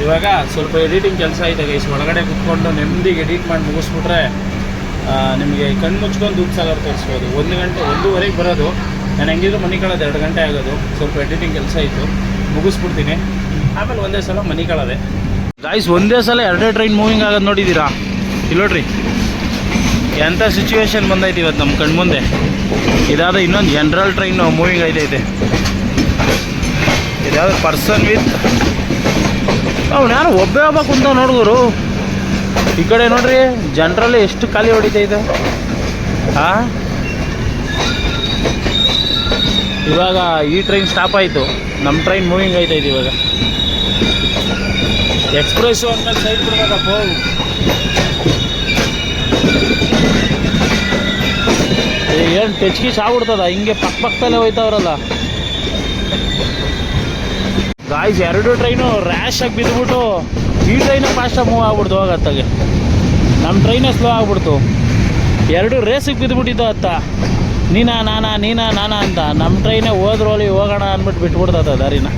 ಇವಾಗ ಸ್ವಲ್ಪ ಎಡಿಟಿಂಗ್ ಕೆಲಸ ಇದೆ ಗೈಸ್. ಒಳಗಡೆ ಕುತ್ಕೊಂಡು ನೆಮ್ಮದಿಗೆ ಎಡಿಟ್ ಮಾಡಿ ಮುಗಿಸ್ಬಿಟ್ರೆ ನಿಮಗೆ ಕಣ್ಣು ಮುಚ್ಕೊಂಡು ದೂಧಸಾಗರ್ ತೋರಿಸ್ಬೋದು. 1 ಗಂಟೆ 1:30ಗೆ ಬರೋದು. ನಾನು ಹೆಂಗಿದ್ರು ಮನೆ ಕಳೋದು 2 ಗಂಟೆ ಆಗೋದು. ಸ್ವಲ್ಪ ಎಡಿಟಿಂಗ್ ಕೆಲಸ ಇತ್ತು, ಮುಗಿಸ್ಬಿಡ್ತೀನಿ. ಆಮೇಲೆ ಒಂದೇ ಸಲ ಮನೆ ಕಳೋದೆ ಗಾಯ್ಸ್. ಒಂದೇ ಸಲ 2 ಟ್ರೈನ್ ಮೂವಿಂಗ್ ಆಗೋದು ನೋಡಿದ್ದೀರಾ? ಇಲ್ಲಿ ನೋಡ್ರಿ ಎಂಥ ಸಿಚುವೇಶನ್ ಬಂದೈತಿ ಇವತ್ತು ನಮ್ಮ ಕಣ್ಮುಂದೆ. ಇದಾದ ಇನ್ನೊಂದು ಜನರಲ್ ಟ್ರೈನ್ ಮೂವಿಂಗ್ ಐತೈತೆ. ಇದಾದ ಪರ್ಸನ್ ವಿತ್ ಅವ್ನು ಯಾರು ಒಬ್ಬೇ ಕುಂತ ನೋಡಿದ್ರು. ಈ ಕಡೆ ನೋಡ್ರಿ ಜನರಲ್ಲಿ ಎಷ್ಟು ಖಾಲಿ ಹೊಡಿತೈತೆ. ಹಾಂ, ಇವಾಗ ಈ ಟ್ರೈನ್ ಸ್ಟಾಪ್ ಆಯಿತು, ನಮ್ಮ ಟ್ರೈನ್ ಮೂವಿಂಗ್ ಐತೈತೆ ಇವಾಗ. ಎಕ್ಸ್ಪ್ರೆಸ್ಸು ಅಂದ್ಮೇಲೆ ಸೈಡ್ ಬಿಡ್ಬೇಕಪ್ಪ. ಏನು ಟಚ್ಕಿ ಆಗ್ಬಿಡ್ತದ ಹಿಂಗೆ ಪಕ್ಕದಲ್ಲೇ ಹೋಯ್ತವ್ರಲ್ಲ ಗಾಯ್ಸ್. 2 ಟ್ರೈನು ರ್ಯಾಶಾಗಿ ಬಿದ್ದುಬಿಟ್ಟು ಈ ಟ್ರೈನೇ ಫಾಸ್ಟಾಗಿ ಮೂವ್ ಆಗ್ಬಿಡ್ತು ಹೋಗತ್ತಾಗೆ. ನಮ್ಮ ಟ್ರೈನೇ ಸ್ಲೋ ಆಗ್ಬಿಡ್ತು. 2 ರೇಸಿಗೆ ಬಿದ್ದುಬಿಟ್ಟಿದ್ದು ಅತ್ತ, ನೀನಾ ನಾನಾ ಅಂತ. ನಮ್ಮ ಟ್ರೈನೇ ಹೋದ್ರೋಲಿ ಹೋಗೋಣ ಅಂದ್ಬಿಟ್ಟು ಬಿಟ್ಬಿಡ್ತದ ದಾರಿನ.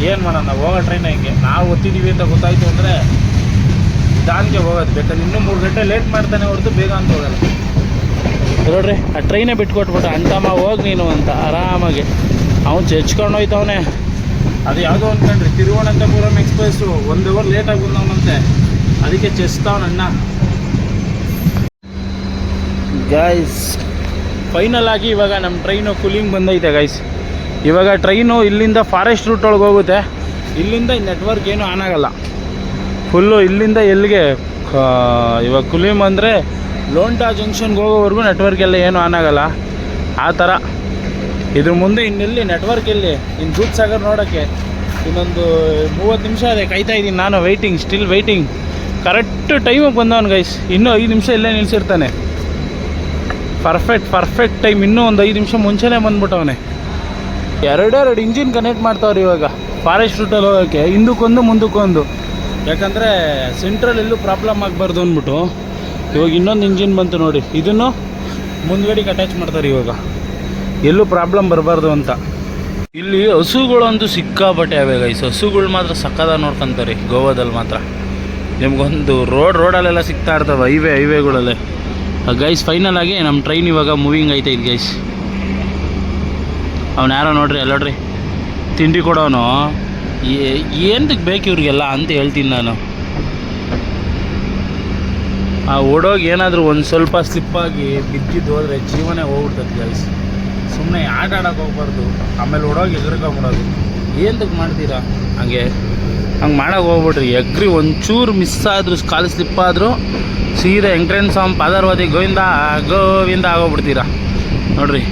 ಏನು ಮಾಡೋಣ, ಹೋಗೋ ಟ್ರೈನ್ ಹಿಂಗೆ. ನಾವು ಓದ್ತಿದ್ದೀವಿ ಅಂತ ಗೊತ್ತಾಯ್ತು ಅಂದರೆ ನಿಧಾನಕ್ಕೆ ಹೋಗೋದು. ಬೇಕಾದ್ರೆ ಇನ್ನೂ 3 ಗಂಟೆ ಲೇಟ್ ಮಾಡ್ತಾನೆ ಹೊರತು ಬೇಗ ಅಂತ ಹೋಗಲ್ಲ. ನೋಡ್ರಿ ಆ ಟ್ರೈನೇ ಬಿಟ್ಕೊಟ್ಬಿಟ್ಟು ಅಂತಮ್ಮ ಹೋಗಿ ನೀನು ಅಂತ ಆರಾಮಾಗಿ. ಅವ್ನು ಚೆಚ್ಕೊಂಡು ಹೋಯ್ತವನೆ. ಅದು ಯಾವುದೋ ಅಂದ್ಕೊಂಡ್ರಿ ತಿರುವನಂತಪುರಂ ಎಕ್ಸ್ಪ್ರೆಸ್ಸು 1 ಅವರ್ ಲೇಟಾಗಿ ಬಂದವನಂತೆ, ಅದಕ್ಕೆ ಚೆಸ್ತಾವನಣ್ಣ ಗೈಸ್. ಫೈನಲ್ ಆಗಿ ಇವಾಗ ನಮ್ಮ ಟ್ರೈನು ಕೂಲಿಂಗ್ ಬಂದೈತೆ ಗೈಸ್. ಇವಾಗ ಟ್ರೈನು ಇಲ್ಲಿಂದ ಫಾರೆಸ್ಟ್ ರೂಟ್ ಒಳಗೆ ಹೋಗುತ್ತೆ. ಇಲ್ಲಿಂದ ನೆಟ್ವರ್ಕ್ ಏನೂ ಆನ್ ಆಗಲ್ಲ. ಫುಲ್ಲು ಇಲ್ಲಿಂದ ಎಲ್ಲಿಗೆ ಇವಾಗ ಕುಲಿಮ್ ಅಂದರೆ ಲೋಂಟಾ ಜಂಕ್ಷನ್ಗೆ ಹೋಗೋವರೆಗೂ ನೆಟ್ವರ್ಕ್ ಎಲ್ಲ ಏನೂ ಆನ್ ಆಗಲ್ಲ. ಆ ಥರ ಇದ್ರ ಮುಂದೆ ಇನ್ನೆಲ್ಲಿ ನೆಟ್ವರ್ಕ್ ಎಲ್ಲಿ. ಇನ್ನು ದೂಧಸಾಗರ್ ನೋಡೋಕ್ಕೆ ಇನ್ನೊಂದು 30 ನಿಮಿಷ ಅದೇ ಕಾಯ್ತಾ ಇದ್ದೀನಿ ನಾನು. Still waiting. ಕರೆಕ್ಟ್ ಟೈಮಿಗೆ ಬಂದವನು ಗೈಸ್. ಇನ್ನೂ 5 ನಿಮಿಷ ಇಲ್ಲೇ ನಿಲ್ಲಿಸಿರ್ತಾನೆ. Perfect time. ಇನ್ನೂ ಒಂದು 5 ನಿಮಿಷ ಮುಂಚೆನೇ ಬಂದ್ಬಿಟ್ಟವನೆ. 2 ಇಂಜಿನ್ ಕನೆಕ್ಟ್ ಮಾಡ್ತಾವ್ರಿ ಇವಾಗ ಫಾರೆಸ್ಟ್ ರೂಟಲ್ಲಿ ಹೋಗೋಕ್ಕೆ, ಹಿಂದಕ್ಕೊಂದು ಮುಂದಕ್ಕೊಂದು. ಯಾಕಂದರೆ ಸೆಂಟ್ರಲ್ ಎಲ್ಲೂ ಪ್ರಾಬ್ಲಮ್ ಆಗಬಾರ್ದು ಅಂದ್ಬಿಟ್ಟು ಇವಾಗ ಇನ್ನೊಂದು ಇಂಜಿನ್ ಬಂತು ನೋಡಿ. ಇದನ್ನು ಮುಂದ್ಗಡೆಗೆ ಅಟ್ಯಾಚ್ ಮಾಡ್ತಾರೆ ಇವಾಗ, ಎಲ್ಲೂ ಪ್ರಾಬ್ಲಮ್ ಬರಬಾರ್ದು ಅಂತ. ಇಲ್ಲಿ ಹಸುಗಳಂತೂ ಸಿಕ್ಕಾಪಟ್ಟೆ ಅವೆ ಗೈಸ್. ಹಸುಗಳು ಮಾತ್ರ ಸಕ್ಕದಾಗಿ ನೋಡ್ಕೊತಾರೆ ಗೋವಾದಲ್ಲಿ ಮಾತ್ರ. ನಿಮ್ಗೊಂದು ರೋಡಲ್ಲೆಲ್ಲ ಸಿಗ್ತಾ ಇರ್ತವೆ, ಹೈವೇಗಳಲ್ಲೇ ಗೈಸ್. ಫೈನಲ್ ಆಗಿ ನಮ್ಮ ಟ್ರೈನ್ ಇವಾಗ ಮೂವಿಂಗ್ ಐತೆ ಇದು ಗೈಸ್. ಅವ್ನು ಯಾರೋ ನೋಡ್ರಿ ಅಲ್ಲ ನೋಡ್ರಿ ತಿಂಡಿ ಕೊಡೋನು. ಏನಕ್ಕೆ ಬೇಕು ಇವ್ರಿಗೆಲ್ಲ ಅಂತ ಹೇಳ್ತೀನಿ ನಾನು. ಆ ಓಡೋಗಿ ಏನಾದರೂ ಒಂದು ಸ್ವಲ್ಪ ಸ್ಲಿಪ್ಪಾಗಿ ಬಿದ್ದಿದ್ದು ಹೋದರೆ ಜೀವನೇ ಹೋಗ್ಬಿಡ್ತದೆ ಗೈಸ್. ಸುಮ್ಮನೆ ಆಟ ಆಡೋಕೆ ಹೋಗ್ಬಾರ್ದು. ಆಮೇಲೆ ಓಡೋಗಿ ಎಗ್ರಿಕೊಂಬಿಡೋದು. ಏನಕ್ಕೆ ಮಾಡ್ತೀರಾ ಹಂಗೆ ಮಾಡೋಕೆ ಹೋಗ್ಬಿಡ್ರಿ. ಎಗ್ರಿ ಒಂಚೂರು ಮಿಸ್ ಆದರೂ, ಕಾಲು ಸ್ಲಿಪ್ಪಾದರೂ ಸೀದಾ ಎಂಟ್ರೆನ್ಸ್ ಪಾದಾರ್ವತಿ ಗೋವಿಂದ ಆಗೋಗ್ಬಿಡ್ತೀರಾ ನೋಡ್ರಿ.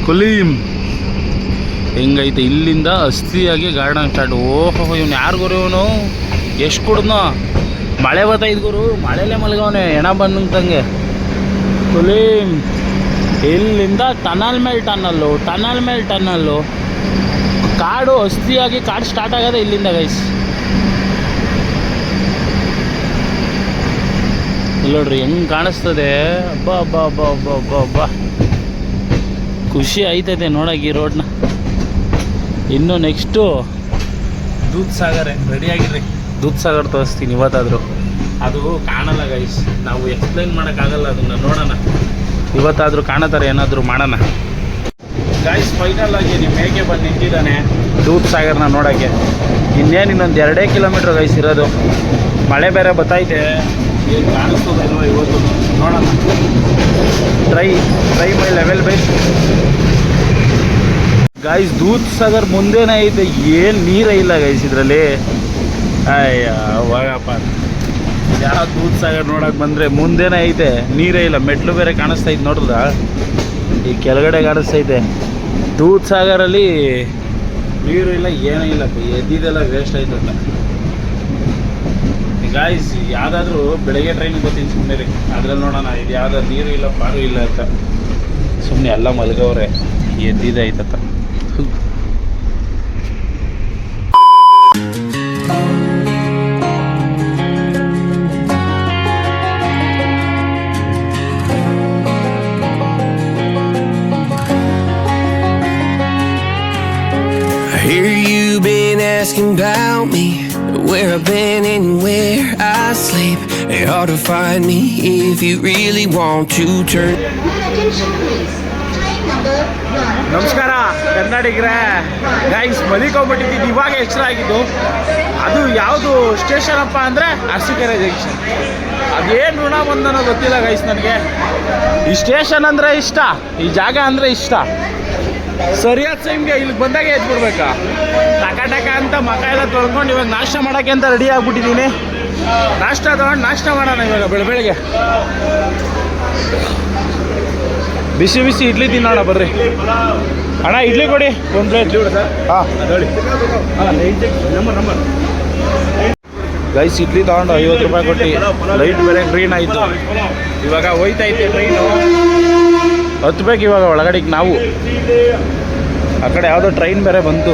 ಕುಲೀಮ್ ಹೆಂಗೈತೆ ಇಲ್ಲಿಂದ ಅಸ್ಥಿಯಾಗಿ ಗಾರ್ಡನ್ ಸ್ಟಾರ್ಟ್. ಓಹೋ ಇವ್ನು ಯಾರು ಗುರು, ಇವನು ಎಷ್ಟು ಕುಡ್ದನೋ. ಮಳೆ ಬತ್ತೈದು ಗುರು, ಮಳೆಯಲ್ಲೇ ಮಲಗವನೆ ಹೆಣ ಬಂದಂಗೆ. ಕುಲೀಮ್ ಇಲ್ಲಿಂದ ಟನಲ್ ಮೇಲೆ ಟನಲ್ಲು ಕಾಡು ಅಸ್ಥಿಯಾಗಿ ಕಾಡು ಸ್ಟಾರ್ಟ್ ಆಗೋದೆ ಇಲ್ಲಿಂದ ಗೈಸ್. ಇಲ್ಲಿ ನೋಡ್ರಿ ಹೆಂಗೆ ಕಾಣಿಸ್ತದೆ. ಅಬ್ಬಾ ಖುಷಿ ಆಯ್ತೈತೆ ನೋಡೋಕೆ ಈ ರೋಡ್ನ. ಇನ್ನು ನೆಕ್ಸ್ಟು ದೂಧಸಾಗರೇ. ರೆಡಿಯಾಗಿರ್ರಿ, ದೂಧಸಾಗರ್ ತೋರಿಸ್ತೀನಿ ಇವತ್ತಾದರೂ. ಅದು ಕಾಣಲ್ಲ ಗೈಸ್, ನಾವು ಎಕ್ಸ್ಪ್ಲೈನ್ ಮಾಡೋಕ್ಕಾಗಲ್ಲ ಅದನ್ನು. ನೋಡೋಣ ಇವತ್ತಾದರೂ ಕಾಣೋ ಏನಾದರೂ ಮಾಡೋಣ ಗೈಸ್. ಫೈನಲ್ ಆಗಿ ನಿಮ್ಮ ಹೇಗೆ ಬಂದು ನಿಂತಿದ್ದಾನೆ ದೂಧಸಾಗರ್ನ ನೋಡೋಕ್ಕೆ. ಇನ್ನೊಂದು 2 ಕಿಲೋಮೀಟ್ರ್ ಗೈಸ್ ಇರೋದು. ಮಳೆ ಬೇರೆ ಬತ್ತೈತೆ, ಏನು ಕಾಣಿಸ್ತದೇನೋ ಇವತ್ತು ನೋಡೋಣ. Try my level best guys. Dudhsagar ಮುಂದೆನೇ ಐತೆ, ಏನು ನೀರೇ ಇಲ್ಲ ಗೈಸ್ ಇದರಲ್ಲಿ. ಅಯ್ಯ ಹೋಗಪ್ಪ, ಯಾವ ದೂಧಸಾಗರ್ ನೋಡೋಕೆ ಬಂದರೆ ಮುಂದೆನೇ ಐತೆ, ನೀರೇ ಇಲ್ಲ. ಮೆಟ್ಲು ಬೇರೆ ಕಾಣಿಸ್ತೈತೆ ನೋಡ್ರದ, ಈ ಕೆಳಗಡೆ ಕಾಣಿಸ್ತೈತೆ. ದೂಧಸಾಗರಲ್ಲಿ ನೀರು ಇಲ್ಲ, ಏನೂ ಇಲ್ಲ. ಎದ್ದಿದ್ದೆಲ್ಲ ವೇಸ್ಟ್ ಆಯ್ತಲ್ಲ ಗಾಯ್ಸ್. ಯಾವುದಾದ್ರೂ ಬೆಳಗ್ಗೆ ಟ್ರೈನಿಗೆ ಬರ್ತೀನಿ ಸುಮ್ಮನೆ ರೀ, ಅದ್ರಲ್ಲಿ ನೋಡೋಣ. ಇದು ಯಾವುದಾದ್ರು ನೀರು ಇಲ್ಲ ಪಾರು ಇಲ್ಲ ಅಂತ ಸುಮ್ಮನೆ ಎಲ್ಲ ಮಲಗವ್ರೆ, ಎದ್ದಿದ್ದಾಯ್ತತ್ತ. I hear you been asking about me, where I've been and where I sleep. It's hard to find me if you really want to turn. Attention please. Train number 1. ನಮಸ್ಕಾರ ಕನ್ನಡಿಗರೇ. ಗೈಸ್ ಮಲಿಕೊಂಡ್ಬಿಟ್ಟಿದ್ದೀನಿ, ಇವಾಗ ಎಚ್ಚರ ಆಗಿದ್ದು. ಅದು ಯಾವುದು ಸ್ಟೇಷನ್ ಅಪ್ಪ ಅಂದರೆ Arsikere junction. ಅದೇನು ಋಣ ಬಂದನೋ ಗೊತ್ತಿಲ್ಲ ಗೈಸ್ ನನಗೆ. ಈ ಸ್ಟೇಷನ್ ಅಂದರೆ ಇಷ್ಟ, ಈ ಜಾಗ ಅಂದರೆ ಇಷ್ಟ. ಸರಿಯಾದ ಟೈಮ್ಗೆ ಇಲ್ಲಿಗೆ ಬಂದಾಗೆ ಎದ್ಬಿಡ್ಬೇಕಾ, ಟಕ ಅಂತ ಮಕ ಎಲ್ಲ ತೊಳ್ಕೊಂಡು ಇವಾಗ ನಾಷ್ಟ ಮಾಡೋಕ್ಕೆ ಅಂತ ರೆಡಿ ಆಗ್ಬಿಟ್ಟಿದ್ದೀನಿ. ನಾಷ್ಟ ತೊಗೊಂಡು ನಾಷ್ಟ ಮಾಡೋಣ ಇವಾಗ ಬೆಳಗ್ಗೆ. ಬಿಸಿ ಬಿಸಿ ಇಡ್ಲಿ ತಿನ್ನೋಣ ಬರ್ರಿ. ಅಣ್ಣ ಇಡ್ಲಿ ಕೊಡಿ ಒಂದು ಪ್ಲೇಟ್. ಹಾಂ ಹೇಳಿ. ನಂಬರ್ ಗೈಸ್ ಇಡ್ಲಿ ತೊಗೊಂಡು 50 ರೂಪಾಯಿ ಕೊಟ್ಟು ಲೈಟ್ ಬೇರೆ ಗ್ರೀನ್ ಆಯಿತು. ಇವಾಗ ಹೋಯ್ತೈತೆ ಟ್ರೈನು, ಹತ್ಬೇಕು ಇವಾಗ ಒಳಗಡೆಗೆ. ನಾವು ಆ ಕಡೆ ಯಾವುದೋ ಟ್ರೈನ್ ಬೇರೆ ಬಂತು.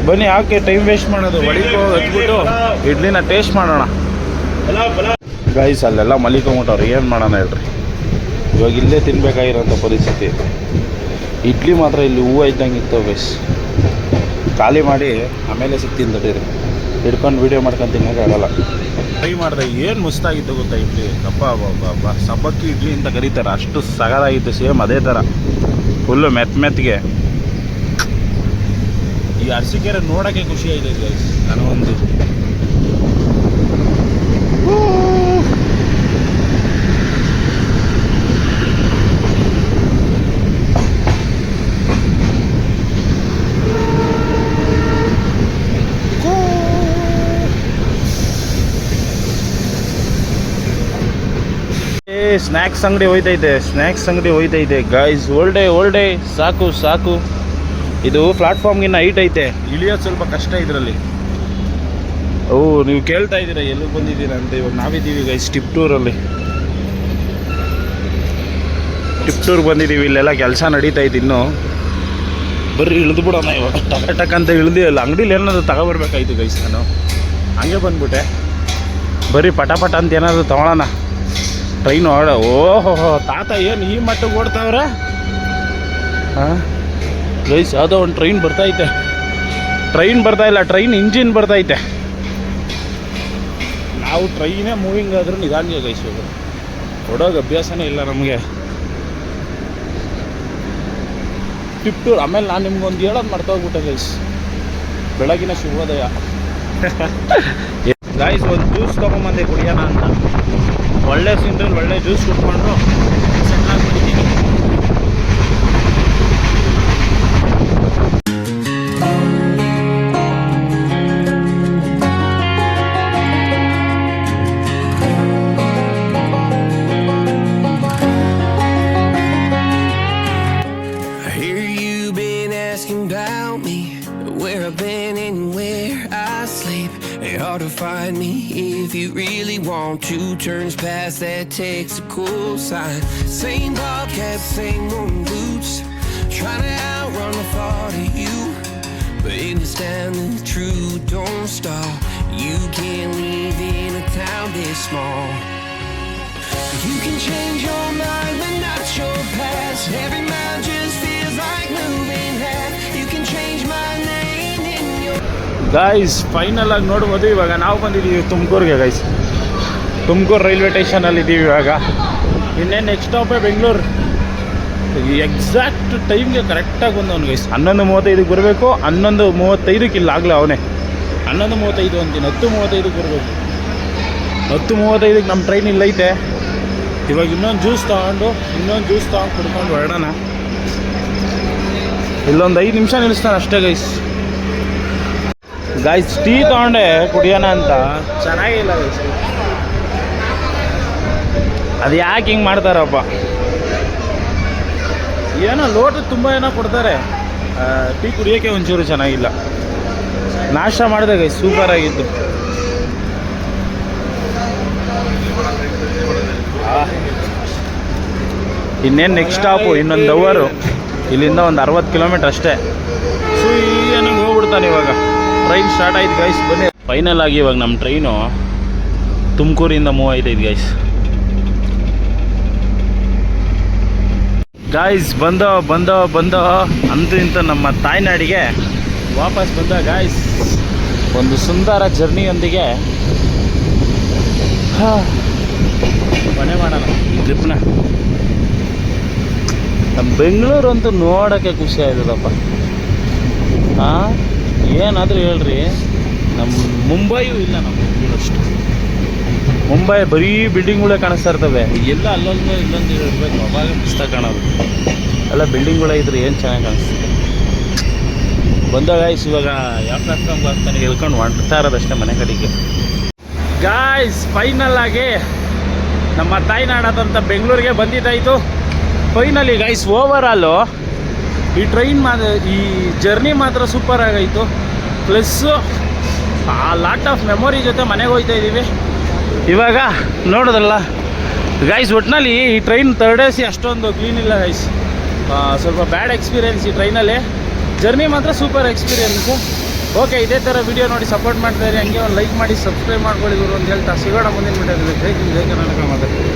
ಬನ್ನಿ, ಯಾಕೆ ಟೈಮ್ ವೇಸ್ಟ್ ಮಾಡೋದು, ಒಳಗೆ ಹತ್ಬಿಟ್ಟು ಇಡ್ಲಿನ ಟೇಸ್ಟ್ ಮಾಡೋಣ. ಗೈಸ್ ಅಲ್ಲೆಲ್ಲ ಮಲಿಕೊಂಬಿಟ್ಟವ್ರು, ಏನು ಮಾಡೋಣ ಹೇಳ್ರಿ. ಇವಾಗ ಇಲ್ಲೇ ತಿನ್ಬೇಕಾಗಿರೋಂಥ ಪರಿಸ್ಥಿತಿ. ಇಡ್ಲಿ ಮಾತ್ರ ಇಲ್ಲಿ ಹೂವು ಇದ್ದಂಗೆ ಇತ್ತು ಗೈಸ್. ಖಾಲಿ ಮಾಡಿ ಆಮೇಲೆ ಸಿಗ್ತೀನಿ ತಡೀರಿ, ಹಿಡ್ಕೊಂಡು ವೀಡಿಯೋ ಮಾಡ್ಕೊಂಡು ತಿನ್ನೋಕ್ಕಾಗಲ್ಲ. ಟ್ರೈ ಮಾಡಿದೆ, ಏನು ಮಸ್ತಾಗಿತ್ತು ಗೊತ್ತಾ ಇಡ್ಲಿ. ಅಪ್ಪ ಸಬ್ಬಕ್ಕಿ ಇಡ್ಲಿ ಅಂತ ಕರೀತಾರೆ, ಅಷ್ಟು ಸಗದಾಗಿತ್ತು. ಸೇಮ್ ಅದೇ ಥರ ಫುಲ್ಲು ಮೆತ್ತಗೆ. ಈ ಅರಸೀಕೆರೆ ನೋಡೋಕ್ಕೆ ಖುಷಿ ಆಗಿದೆ ಗೈಸ್ ನನಗೊಂದು. ಸ್ನ್ಯಾಕ್ಸ್ ಅಂಗಡಿ ಹೋಯ್ತೈತೆ ಗೈಸ್. ಓಲ್ಡೇ ಸಾಕು. ಇದು ಪ್ಲಾಟ್ಫಾರ್ಮ್ಗಿನ್ನ ಹೈಟ್ ಐತೆ, ಇಳಿಯೋದು ಸ್ವಲ್ಪ ಕಷ್ಟ ಇದರಲ್ಲಿ. ನೀವು ಕೇಳ್ತಾ ಇದ್ದೀರಾ ಎಲ್ಲಿಗೆ ಬಂದಿದ್ದೀರಾ ಅಂತ. ಇವಾಗ ನಾವಿದ್ದೀವಿ ಗೈಸ್ ಟಿಪ್ ಟೂರ್ ಬಂದಿದ್ದೀವಿ. ಇಲ್ಲೆಲ್ಲ ಕೆಲಸ ನಡೀತೈತೆ ಇನ್ನೂ. ಬರ್ರಿ ಇಳಿದು ಬಿಡೋಣ ಇವಾಗ. ಟಕ್ ಅಂತ ಇಳಿದು ಅಲ್ಲ ಅಂಗಡಿಲಿ ಏನಾದ್ರು ತಗೊಬರ್ಬೇಕಾಯ್ತು ಗೈಸ್. ನಾನು ಹಂಗೆ ಬಂದ್ಬಿಟ್ಟೆ. ಬರ್ರಿ ಪಟ ಅಂತ ಏನಾದರೂ ತೊಗೊಳೋಣ. ಟ್ರೈನ್ ಓಹೋ ತಾತ ಏನು ಈ ಮಟ್ಟಿಗೆ ಓಡ್ತಾವ್ರೆ. ಹಾಂ ಗೈಸ್, ಯಾವುದೋ ಒಂದು ಟ್ರೈನ್ ಬರ್ತಾಯಿಲ್ಲ, ಟ್ರೈನ್ ಇಂಜಿನ್ ಬರ್ತೈತೆ. ನಾವು ಟ್ರೈನೇ ಮೂವಿಂಗ್ ಆದ್ರೂ ನಿಧಾನಿಗೆ ಗೈಸ್. ಹೊಡೋಗೆ ಅಭ್ಯಾಸನೇ ಇಲ್ಲ ನಮಗೆ. Tip tour. ಆಮೇಲೆ ನಾನು ನಿಮ್ಗೊಂದು ಹೇಳೋದು ಮರ್ತೋಗ್ಬಿಟ್ಟೆ ಗೈಸ್, ಬೆಳಗಿನ ಶುಭೋದಯ. ಗೈಸ್ ಒಂದು ಜ್ಯೂಸ್ ತೊಗೊಂಬಂದೆ ಕುಡಿಯೋಣ ಅಂತ. ಒಳ್ಳೆ ಸೀನ್ರಲ್ಲಿ ಒಳ್ಳೆ ಜ್ಯೂಸ್ ಕುಟ್ಕೊಂಡು ಸೆಟ್ಲ್ ಆಗಿಬಿಟ್ಟಿದ್ದೀನಿ. Find me if you really want to. Turns past that takes a cool sign. Same bobcat, same old boots, trying to outrun the thought of you. But in the standing true, don't stop. You can't leave in a town this small. You can change your mind, but not your past. Every mile just feels like moving half. You can change my name in your. Guys final ಆಗಿ ನೋಡ್ಬೋದು. ಇವಾಗ ನಾವು ಬಂದಿದ್ದೀವಿ ತುಮಕೂರಿಗೆ guys. Tumakuru railway ಸ್ಟೇಷನಲ್ಲಿ ಇದ್ದೀವಿ ಇವಾಗ. ಇನ್ನೇನು next ಸ್ಟಾಪೇ Bengaluru. Exact ಟೈಮ್ಗೆ ಕರೆಕ್ಟಾಗಿ ಬಂದವನು ಗೈಸ್. 11:35 ಬರಬೇಕು, 11:35 ಇಲ್ಲ ಆಗಲೇ ಅವನೇ 11:35 ಅಂತೀನಿ. 10:35 ಬರಬೇಕು. 10:35 ನಮ್ಮ ಟ್ರೈನ್ ಇಲ್ಲೈತೆ. ಇವಾಗ ಇನ್ನೊಂದು ಜ್ಯೂಸ್ ತೊಗೊಂಡು ಕುಡ್ಕೊಂಡು ಹೊರಡೋಣ. ಇಲ್ಲೊಂದು 5 ನಿಮಿಷ ನಿಲ್ಲಿಸ್ತಾನೆ ಅಷ್ಟೇ ಗೈಸ್. ಟೀ ತೊಗೊಂಡೆ ಕುಡಿಯೋಣ ಅಂತ, ಚೆನ್ನಾಗಿಲ್ಲ ಗೈಸ್. ಅದು ಯಾಕೆ ಹಿಂಗೆ ಮಾಡ್ತಾರಪ್ಪ. ಏನೋ ಲೋಟ ತುಂಬ ಏನೋ ಕೊಡ್ತಾರೆ, ಟೀ ಕುಡಿಯೋಕ್ಕೆ ಒಂಚೂರು ಚೆನ್ನಾಗಿಲ್ಲ. ನಾಷ್ಟ ಮಾಡಿದೆ ಗೈಸ್, ಸೂಪರಾಗಿತ್ತು. ಇನ್ನೇನು ನೆಕ್ಸ್ಟ್ ಸ್ಟಾಪು ಇನ್ನೊಂದು ಅವರು. ಇಲ್ಲಿಂದ ಒಂದು 60 ಕಿಲೋಮೀಟ್ರ್ ಅಷ್ಟೇ. ಸೊ ಏನೋ ಹೋಗ್ಬಿಡ್ತಾನೆ ಇವಾಗ. ಟ್ರೈನ್ ಸ್ಟಾರ್ಟ್ ಆಯ್ತು ಗೈಸ್, ಬನ್ನಿ. ಫೈನಲ್ ಆಗಿ ಇವಾಗ ನಮ್ಮ ಟ್ರೈನು ತುಮಕೂರಿಂದ ಮೂವ್ ಆಯ್ತೈತೆ ಗೈಸ್. ಗಾಯ್ಸ್ ಬಂದೋ ಅಂತೂ ಇಂತೂ ನಮ್ಮ ತಾಯ್ನಾಡಿಗೆ ವಾಪಸ್ ಬಂದ ಗಾಯ್ಸ್. ಒಂದು ಸುಂದರ ಜರ್ನಿಯೊಂದಿಗೆ ಮನೆ ಮಾಡೋಣ ಈ ಟ್ರಿಪ್ನ. ನಮ್ಮ ಬೆಂಗಳೂರು ಅಂತೂ ನೋಡೋಕ್ಕೆ ಖುಷಿ ಆಯ್ತದಪ್ಪ. ಹಾಂ, ಏನಾದರೂ ಹೇಳ್ರಿ, ನಮ್ಮ ಮುಂಬೈಯೂ ಇಲ್ಲ ನಮ್ಮ ಬೆಂಗಳೂರಷ್ಟು. ಮುಂಬೈ ಬರೀ ಬಿಲ್ಡಿಂಗ್ಗಳೇ ಕಾಣಿಸ್ತಾ ಇರ್ತವೆ, ಎಲ್ಲ ಅಲ್ಲೊಂದು ಇಲ್ಲೊಂದು ಇರಬೇಕು, ಅವಾಗ ಪುಸ್ತಕ ಕಾಣೋದು. ಎಲ್ಲ ಬಿಲ್ಡಿಂಗ್ಗಳೇ ಇದ್ರೆ ಏನು ಚೆನ್ನಾಗಿ ಕಾಣಿಸ್ತದೆ. ಬಂದ ಗಾಯ್ಸ್, ಇವಾಗ ಯಾವ ಪ್ಲಾಟ್ಫಾರ್ಮ್ಗೆ ಆಗ್ತಾನೆ ಹೇಳ್ಕೊಂಡು ಹೊಂಟ್ತಾ ಇರೋದಷ್ಟೇ ಮನೆ ಕಡೆಗೆ. ಗಾಯ್ಸ್, ಫೈನಲ್ ಆಗಿ ನಮ್ಮ ತಾಯ್ನಾಡಾದಂಥ ಬೆಂಗಳೂರಿಗೆ ಬಂದಿದ್ದಾಯಿತು. ಫೈನಲಿ ಗಾಯ್ಸ್, ಓವರ್ ಆಲು ಈ ಟ್ರೈನ್ ಈ ಜರ್ನಿ ಮಾತ್ರ ಸೂಪರ್ ಆಗೈತು. ಪ್ಲಸ್ಸು ಆ ಲಾಟ್ ಆಫ್ ಮೆಮೊರಿ ಜೊತೆ ಮನೆಗೆ ಹೋಗ್ತಾ ಇದ್ದೀವಿ. ಇವಾಗ ನೋಡೋದಲ್ಲ ಗಾಯ್ಸ್, ಒಟ್ಟಿನಲ್ಲಿ ಈ ಟ್ರೈನ್ ಥರ್ಡ್ AC ಅಷ್ಟೊಂದು ಕ್ಲೀನ್ ಇಲ್ಲ ಗಾಯ್ಸ್. ಸ್ವಲ್ಪ ಬ್ಯಾಡ್ ಎಕ್ಸ್ಪೀರಿಯೆನ್ಸ್ ಈ ಟ್ರೈನಲ್ಲಿ. ಜರ್ನಿ ಮಾತ್ರ ಸೂಪರ್ ಎಕ್ಸ್ಪೀರಿಯೆನ್ಸು. ಓಕೆ, ಇದೇ ಥರ ವಿಡಿಯೋ ನೋಡಿ ಸಪೋರ್ಟ್ ಮಾಡ್ತಾಯಿರಿ. ಹಂಗೆ ಒಂದು ಲೈಕ್ ಮಾಡಿ ಸಬ್ಸ್ಕ್ರೈಬ್ ಮಾಡ್ಕೊಳ್ಳಿ ಗುರು ಅಂತ ಹೇಳ್ತಾ ಸಿಗೋಣ ಮುಂದಿನ ವಿಡಿಯೋದಲ್ಲಿ. ಜೈ ಹಿಂದ್, ಜೈ ಕರ್ನಾಟಕ ಮಾತಾಡ್ತೀನಿ.